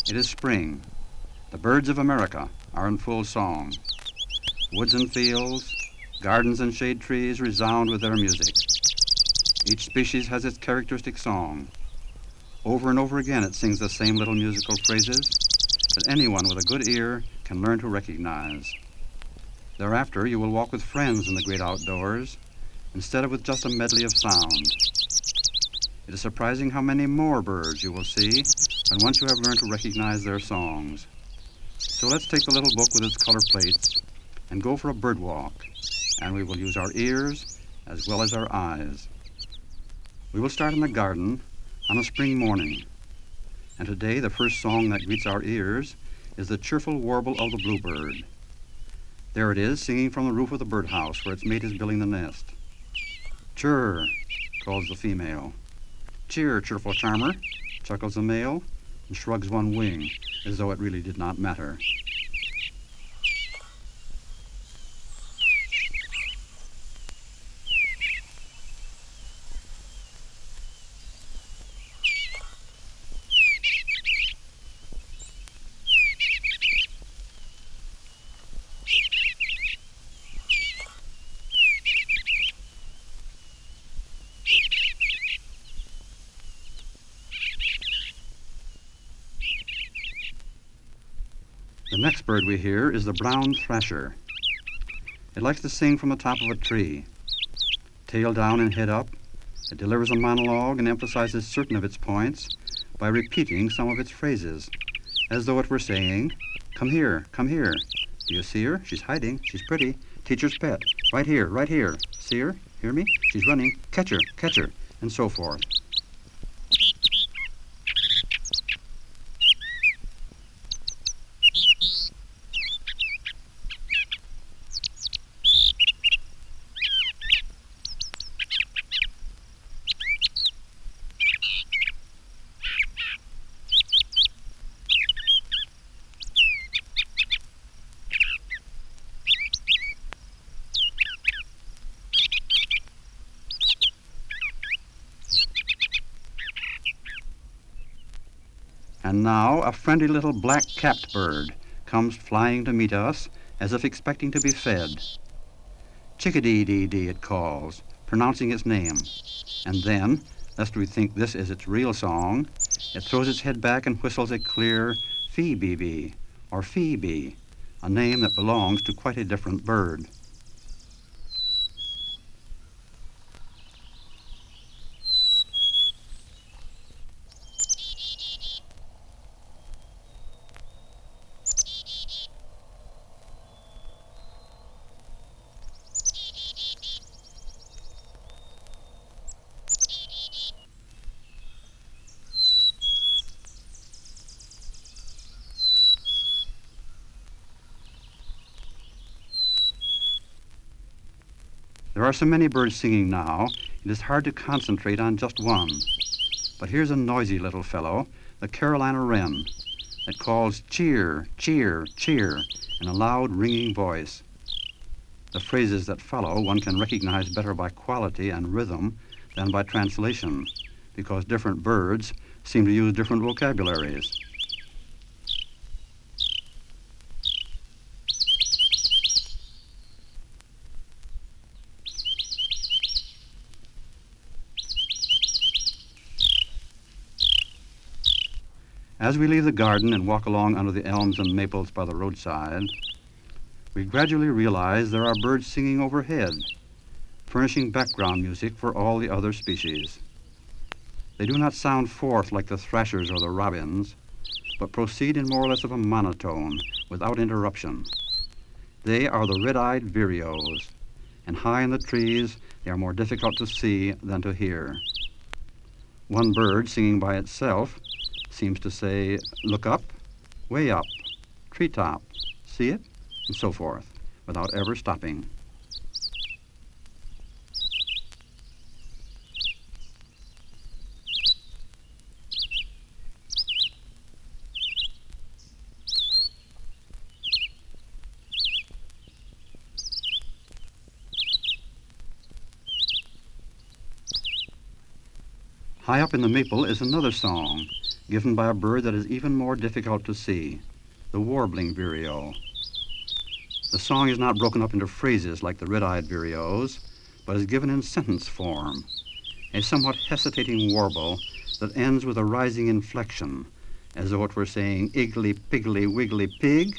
It is spring. The birds of America are in full song. Woods and fields, gardens and shade trees resound with their music. Each species has its characteristic song. Over and over again it sings the same little musical phrases that anyone with a good ear can learn to recognize. Thereafter you will walk with friends in the great outdoors instead of with just a medley of sound. It is surprising how many more birds you will see when once you have learned to recognize their songs. So let's take the little book with its color plates and go for a bird walk, and we will use our ears as well as our eyes. We will start in the garden on a spring morning, and today the first song that greets our ears is the cheerful warble of the bluebird. There it is, singing from the roof of the birdhouse where its mate is building the nest. Chirr, calls the female. Cheer, cheerful charmer, chuckles the male, and shrugs one wing as though it really did not matter. The next bird we hear is the brown thrasher. It likes to sing from the top of a tree. Tail down and head up, it delivers a monologue and emphasizes certain of its points by repeating some of its phrases, as though it were saying, come here, come here. Do you see her? She's hiding. She's pretty. Teacher's pet. Right here, right here. See her? Hear me? She's running. Catch her, and so forth. And now a friendly little black-capped bird comes flying to meet us as if expecting to be fed. Chickadee-dee-dee it calls, pronouncing its name. And then, lest we think this is its real song, it throws its head back and whistles a clear fee-bee-bee, or fee-bee, a name that belongs to quite a different bird. There are so many birds singing now, it is hard to concentrate on just one. But here's a noisy little fellow, the Carolina wren, that calls cheer, cheer, cheer in a loud, ringing voice. The phrases that follow one can recognize better by quality and rhythm than by translation, because different birds seem to use different vocabularies. As we leave the garden and walk along under the elms and maples by the roadside, we gradually realize there are birds singing overhead, furnishing background music for all the other species. They do not sound forth like the thrashers or the robins, but proceed in more or less of a monotone, without interruption. They are the red-eyed vireos, and high in the trees they are more difficult to see than to hear. One bird singing by itself seems to say, look up, way up, treetop, see it, and so forth, without ever stopping. High up in the maple is another song, given by a bird that is even more difficult to see, the Warbling Vireo. The song is not broken up into phrases like the red-eyed vireos, but is given in sentence form, a somewhat hesitating warble that ends with a rising inflection, as though it were saying, "Iggly, piggly, wiggly, pig."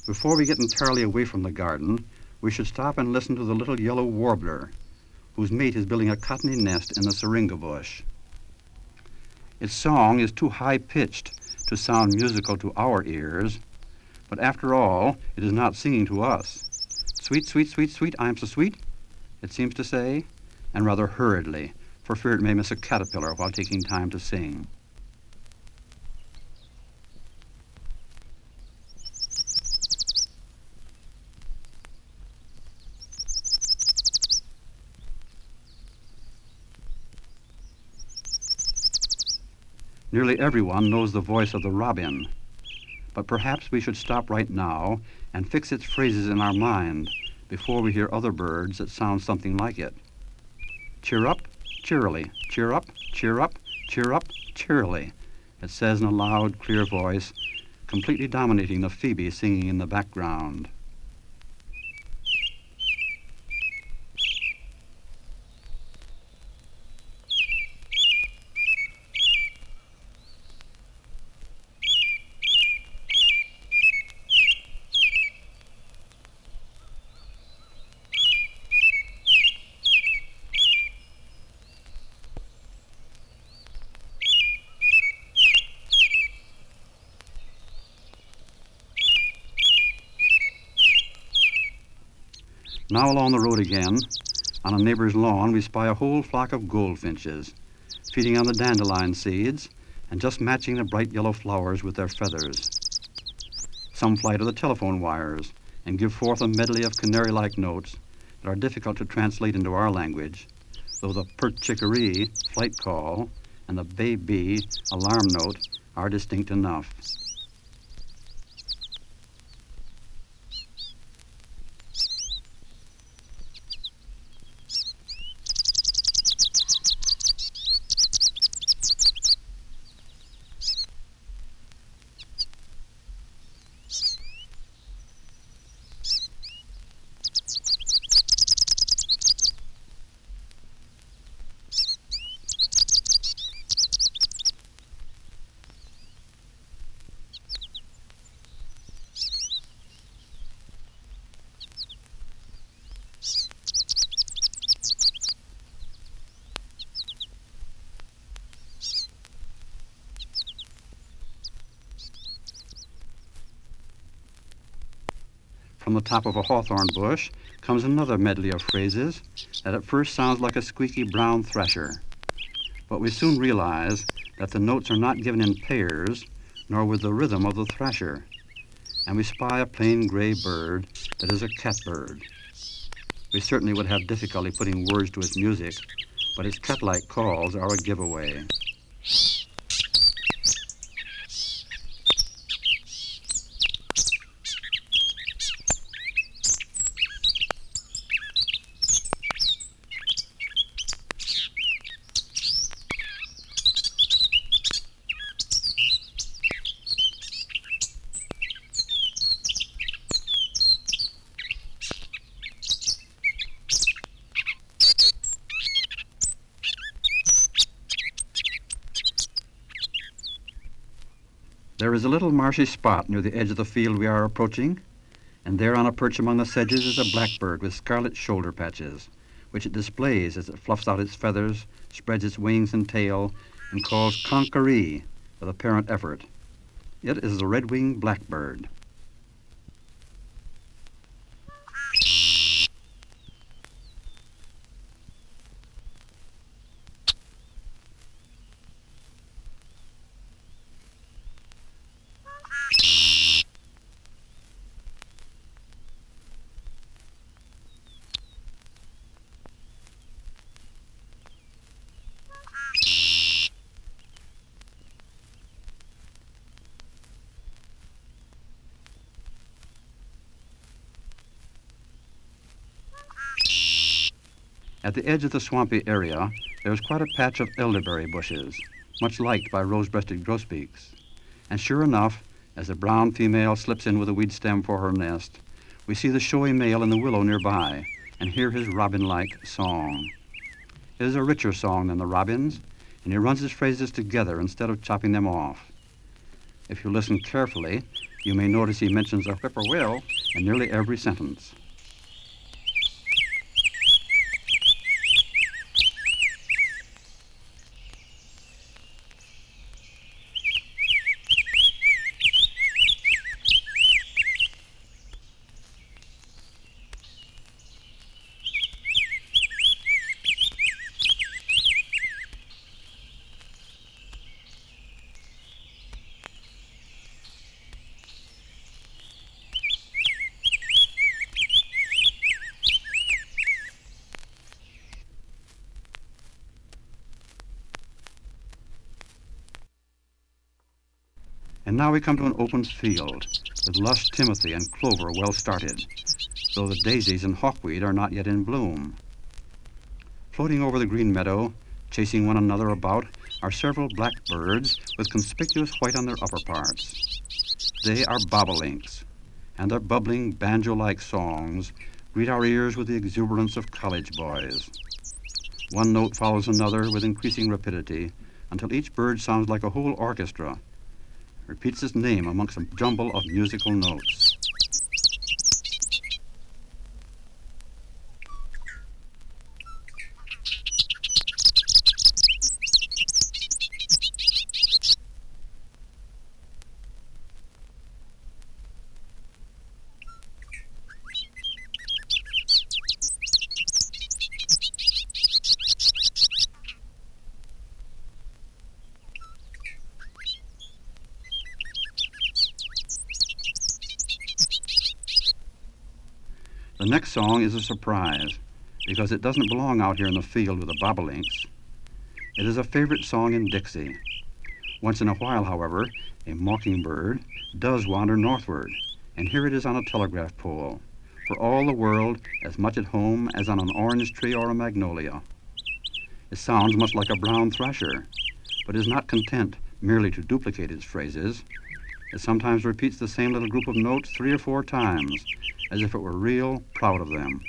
Before we get entirely away from the garden, we should stop and listen to the little yellow warbler, whose mate is building a cottony nest in the syringa bush. Its song is too high-pitched to sound musical to our ears, but after all, it is not singing to us. "Sweet, sweet, sweet, sweet, I am so sweet," it seems to say, and rather hurriedly, for fear it may miss a caterpillar while taking time to sing. Nearly everyone knows the voice of the robin, but perhaps we should stop right now and fix its phrases in our mind before we hear other birds that sound something like it. Cheer up, cheerily, cheer up, cheer up, cheer up, cheerily, it says in a loud, clear voice, completely dominating the phoebe singing in the background. Now along the road again, on a neighbor's lawn, we spy a whole flock of goldfinches, feeding on the dandelion seeds and just matching the bright yellow flowers with their feathers. Some fly to the telephone wires and give forth a medley of canary-like notes that are difficult to translate into our language, though the pert chickaree, flight call, and the bay-bee, alarm note, are distinct enough. From the top of a hawthorn bush comes another medley of phrases that at first sounds like a squeaky brown thrasher. But we soon realize that the notes are not given in pairs, nor with the rhythm of the thrasher, and we spy a plain gray bird that is a catbird. We certainly would have difficulty putting words to its music, but its cat-like calls are a giveaway. There is a little marshy spot near the edge of the field we are approaching, and there on a perch among the sedges is a blackbird with scarlet shoulder patches, which it displays as it fluffs out its feathers, spreads its wings and tail, and calls conqueree with apparent effort. It is the red-winged blackbird. At the edge of the swampy area, there is quite a patch of elderberry bushes, much liked by rose-breasted grosbeaks. And sure enough, as the brown female slips in with a weed stem for her nest, we see the showy male in the willow nearby and hear his robin-like song. It is a richer song than the robin's, and he runs his phrases together instead of chopping them off. If you listen carefully, you may notice he mentions a whippoorwill in nearly every sentence. And now we come to an open field with lush timothy and clover well started, though the daisies and hawkweed are not yet in bloom. Floating over the green meadow, chasing one another about, are several blackbirds with conspicuous white on their upper parts. They are bobolinks, and their bubbling banjo-like songs greet our ears with the exuberance of college boys. One note follows another with increasing rapidity until each bird sounds like a whole orchestra, repeats its name amongst a jumble of musical notes. The next song is a surprise because it doesn't belong out here in the field with the bobolinks. It is a favorite song in Dixie. Once in a while, however, a mockingbird does wander northward, and here it is on a telegraph pole, for all the world as much at home as on an orange tree or a magnolia. It sounds much like a brown thrasher, but is not content merely to duplicate its phrases. It sometimes repeats the same little group of notes 3 or 4 times, as if it were real proud of them.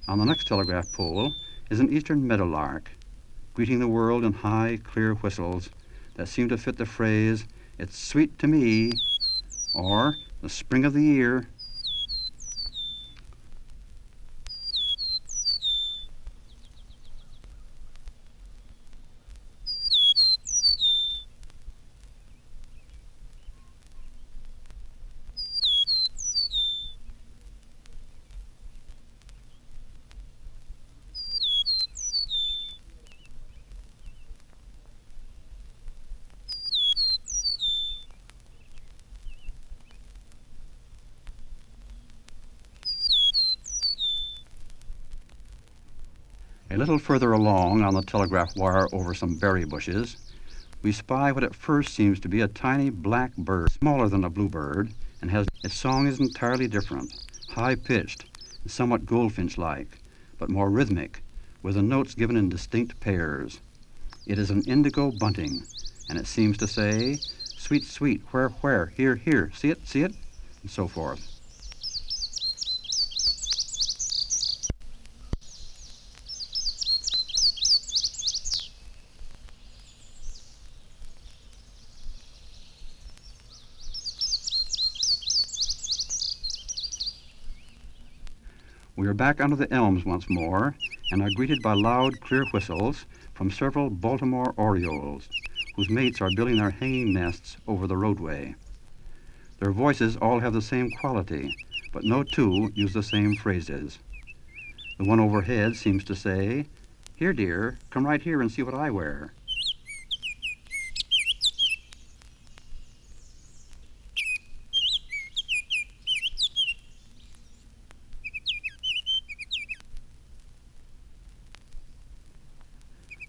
On the next telegraph pole is an eastern meadowlark, greeting the world in high, clear whistles that seem to fit the phrase, "It's sweet to me," or "the spring of the year." A little further along on the telegraph wire over some berry bushes, we spy what at first seems to be a tiny black bird, smaller than a bluebird, and its song is entirely different, high-pitched and somewhat goldfinch-like, but more rhythmic, with the notes given in distinct pairs. It is an indigo bunting, and it seems to say, "Sweet, sweet, where, here, here, see it," and so forth. We are back under the elms once more and are greeted by loud, clear whistles from several Baltimore Orioles, whose mates are building their hanging nests over the roadway. Their voices all have the same quality, but no two use the same phrases. The one overhead seems to say, Here, dear, come right here and see what I wear.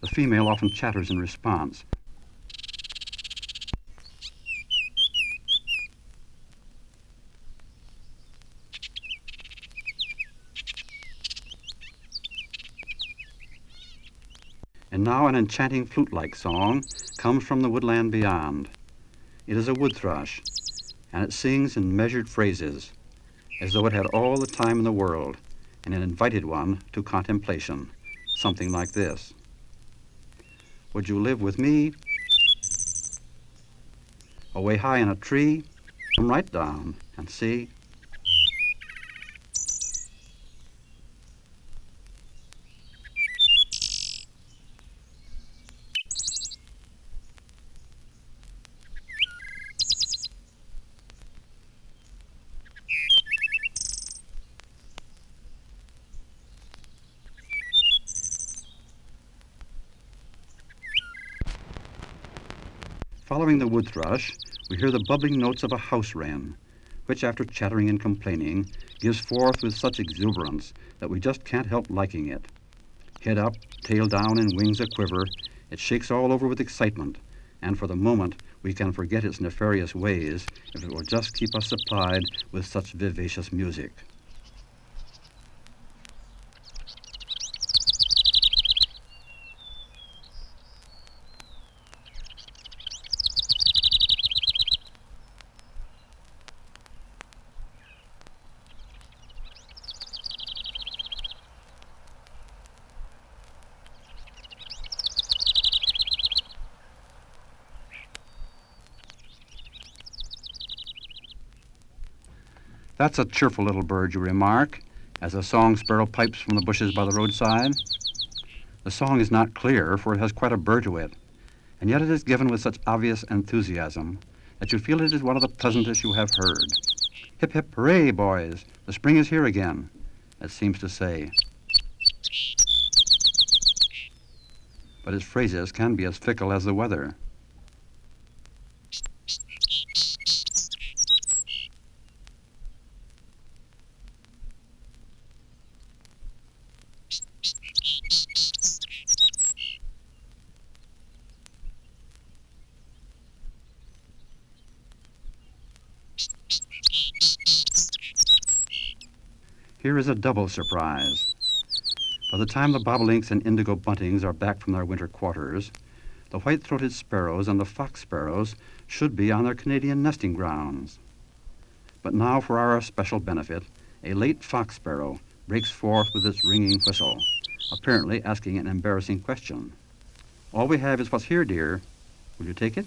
The female often chatters in response. And now an enchanting flute-like song comes from the woodland beyond. It is a wood thrush, and it sings in measured phrases, as though it had all the time in the world, and it invited one to contemplation, something like this. Would you live with me? Away high in a tree, come right down and see. Following the wood thrush, we hear the bubbling notes of a house wren, which, after chattering and complaining, gives forth with such exuberance that we just can't help liking it. Head up, tail down, and wings a-quiver, it shakes all over with excitement, and for the moment we can forget its nefarious ways if it will just keep us supplied with such vivacious music. That's a cheerful little bird, you remark, as a song sparrow pipes from the bushes by the roadside. The song is not clear, for it has quite a burr to it, and yet it is given with such obvious enthusiasm that you feel it is one of the pleasantest you have heard. Hip, hip, hooray, boys, the spring is here again, it seems to say. But its phrases can be as fickle as the weather. Here is a double surprise. By the time the bobolinks and indigo buntings are back from their winter quarters, the white-throated sparrows and the fox sparrows should be on their Canadian nesting grounds. But now, for our special benefit, a late fox sparrow breaks forth with its ringing whistle, apparently asking an embarrassing question. All we have is what's here, dear. Will you take it?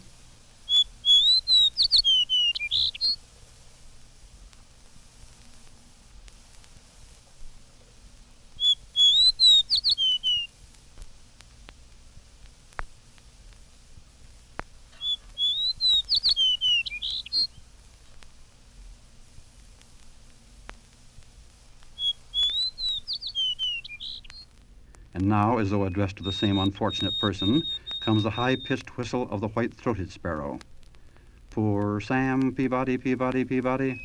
And now, as though addressed to the same unfortunate person, comes the high-pitched whistle of the white-throated sparrow. Poor Sam, Peabody, Peabody, Peabody.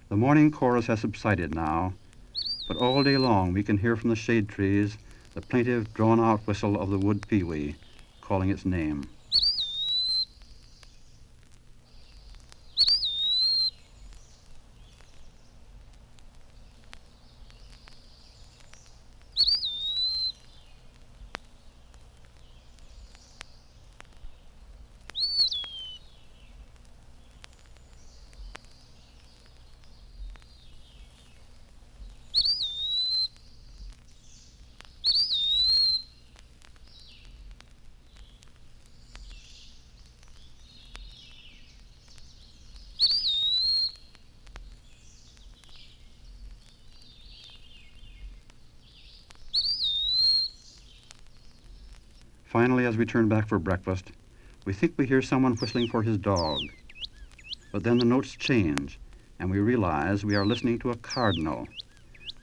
The morning chorus has subsided now, but all day long we can hear from the shade trees the plaintive, drawn-out whistle of the wood pewee, calling its name. Finally, as we turn back for breakfast, we think we hear someone whistling for his dog. But then the notes change, and we realize we are listening to a cardinal,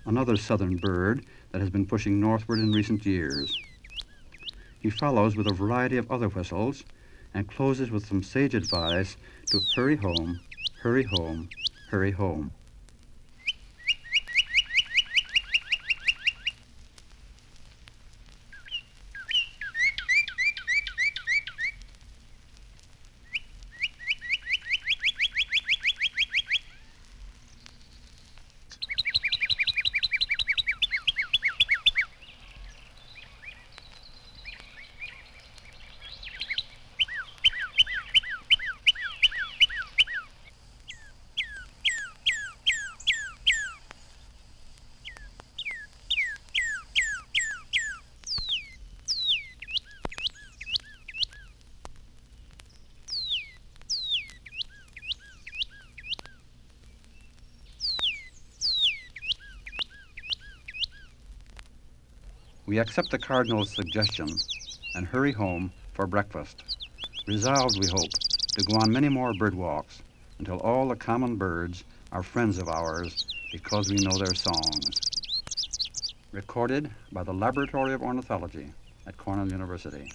another southern bird that has been pushing northward in recent years. He follows with a variety of other whistles and closes with some sage advice to hurry home, hurry home, hurry home. We accept the cardinal's suggestion and hurry home for breakfast, resolved, we hope, to go on many more bird walks until all the common birds are friends of ours because we know their songs. Recorded by the Laboratory of Ornithology at Cornell University.